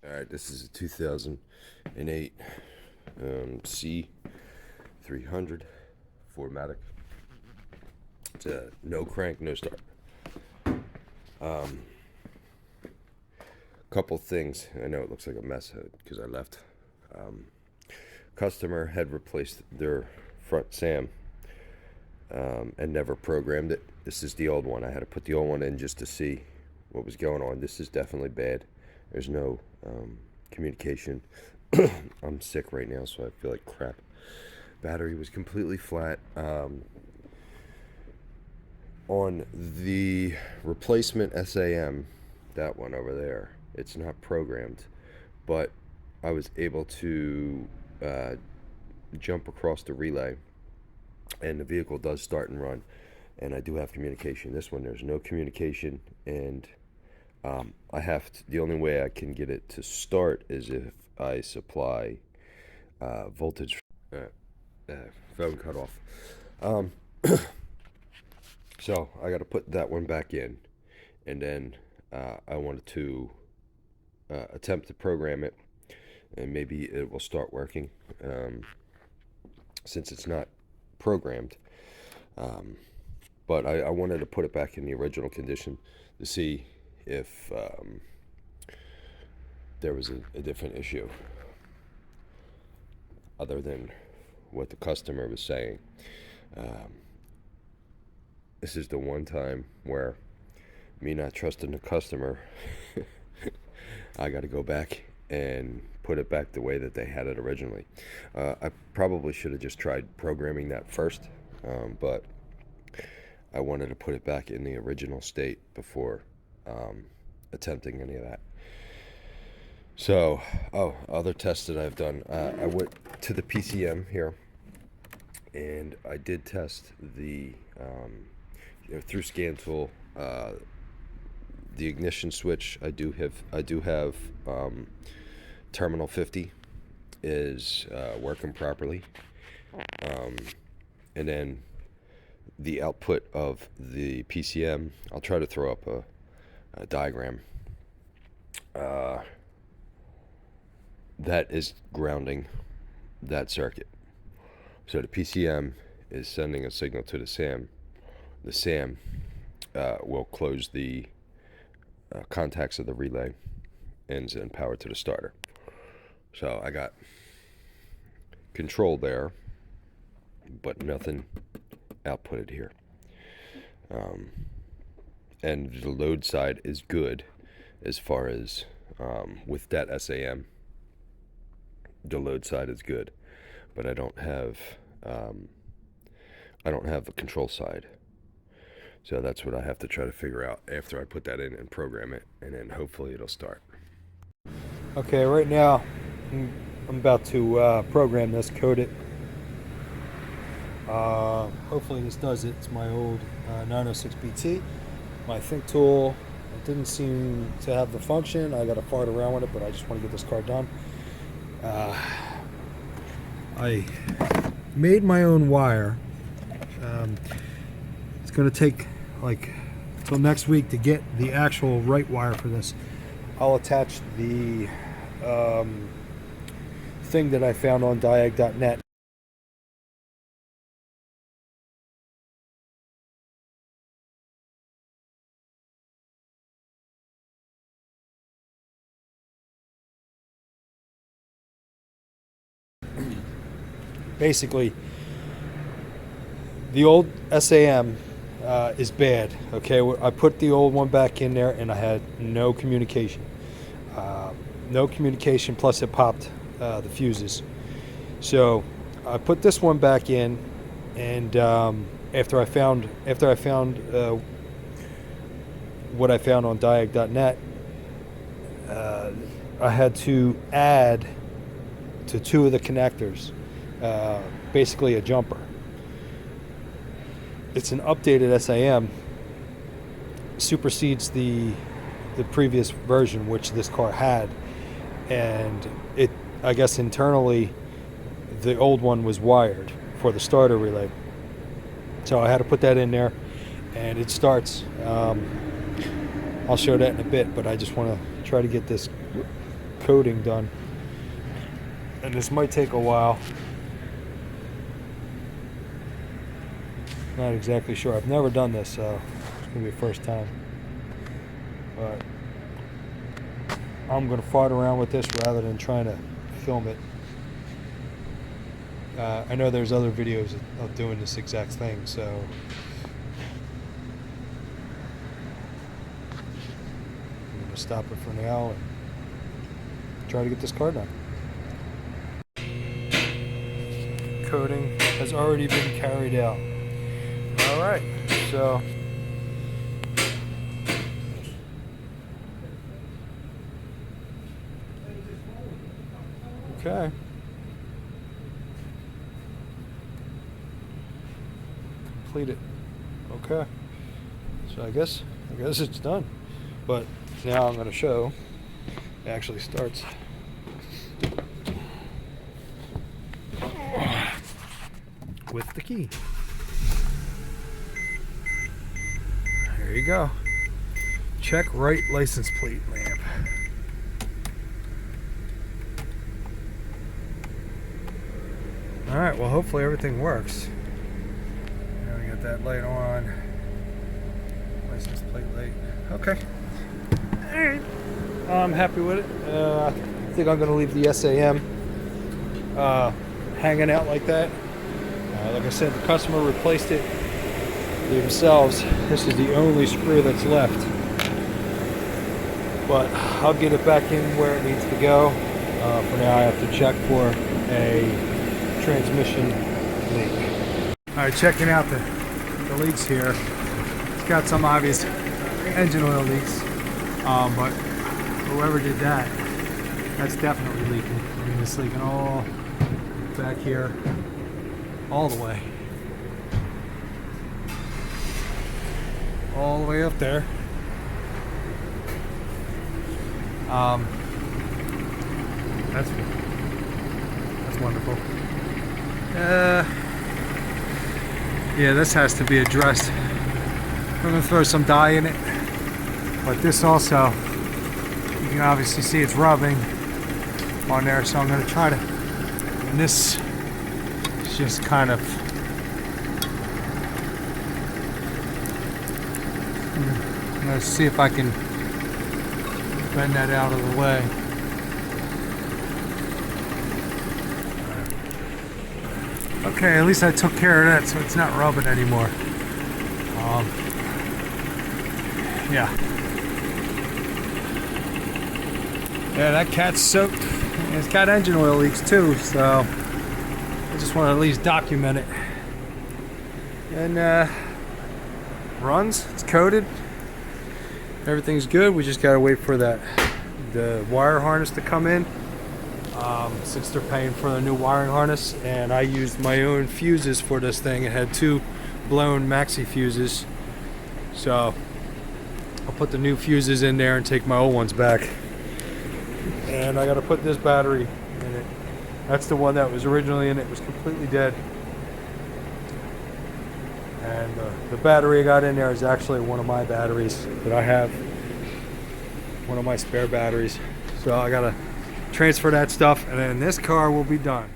All right, this is a 2008 C300 4MATIC. It's a no crank, no start. Couple things. I know it looks like a mess because I left. Customer had replaced their front SAM and never programmed it. This is the old one. I had to put the old one in just to see what was going on. This is definitely bad. There's no communication. I'm sick right now, so I feel like crap. Battery was completely flat. On the replacement SAM, that one over there, it's not programmed, but I was able to jump across the relay, and the vehicle does start and run, and I do have communication. This one, there's no communication, and the only way I can get it to start is if I supply voltage. Phone cut off. Um, so I got to put that one back in, and then I wanted to attempt to program it, and maybe it will start working since it's not programmed. But I wanted to put it back in the original condition to see if there was a different issue other than what the customer was saying. This is the one time where me not trusting the customer, I got to go back and put it back the way that they had it originally. I probably should have just tried programming that first, but I wanted to put it back in the original state before attempting any of that. So, other tests that I've done. I went to the PCM here, and I did test the through scan tool. The ignition switch. I do have terminal 50 is working properly, and then the output of the PCM. I'll try to throw up a diagram. That is grounding that circuit. So the PCM is sending a signal to the SAM. The SAM will close the contacts of the relay and send power to the starter. So I got control there, but nothing outputted here. And the load side is good as far as with that SAM. The load side is good, but I don't have the control side. So that's what I have to try to figure out after I put that in and program it, and then hopefully it'll start. Okay, right now I'm about to program this, code it. Hopefully this does it. It's my old 906BT. My think tool, it didn't seem to have the function. I got to fart around with it, but I just want to get this car done. I made my own wire. It's going to take like till next week to get the actual right wire for this. I'll attach the thing that I found on diag.net. Basically, the old SAM is bad. Okay, I put the old one back in there, and I had no communication. Plus it popped the fuses. So I put this one back in, and after I found what I found on diag.net, I had to add to two of the connectors, basically a jumper. It's an updated SAM, supersedes the previous version which this car had, and I guess internally the old one was wired for the starter relay. So I had to put that in there, and it starts. I'll show that in a bit, but I just want to try to get this coating done. And this might take a while. Not exactly sure. I've never done this, so it's going to be the first time. But I'm going to fart around with this rather than trying to film it. I know there's other videos of doing this exact thing, so I'm going to stop it for now and try to get this car done. Coating has already been carried out. Alright, so okay. Complete it. Okay. So I guess it's done. But now I'm going to show it actually starts. With the key. There you go. Check right license plate lamp. Alright, well hopefully everything works. Now we got that light on. License plate light. Okay. Alright. I'm happy with it. I think I'm going to leave the SAM hanging out like that. Like I said, the customer replaced it themselves. This is the only screw that's left. But I'll get it back in where it needs to go. For now, I have to check for a transmission leak. Alright, checking out the leaks here. It's got some obvious engine oil leaks. But whoever did that, that's definitely leaking. I mean, it's leaking all back here. All the way. All the way up there. That's wonderful. Yeah, this has to be addressed. I'm gonna throw some dye in it. But this also, you can obviously see it's rubbing on there, so I'm gonna try to, and this just kind of I'm going to see if I can bend that out of the way. Okay, at least I took care of that so it's not rubbing anymore. Yeah, that cat's soaked. It's got engine oil leaks too, so I just want to at least document it. And runs, it's coated. Everything's good. We just gotta wait for the wire harness to come in. Since they're paying for the new wiring harness, and I used my own fuses for this thing. It had 2 blown maxi fuses. So I'll put the new fuses in there and take my old ones back. And I gotta put this battery in it. That's the one that was originally in it, was completely dead. And the battery I got in there is actually one of my batteries that I have. One of my spare batteries. So I gotta transfer that stuff and then this car will be done.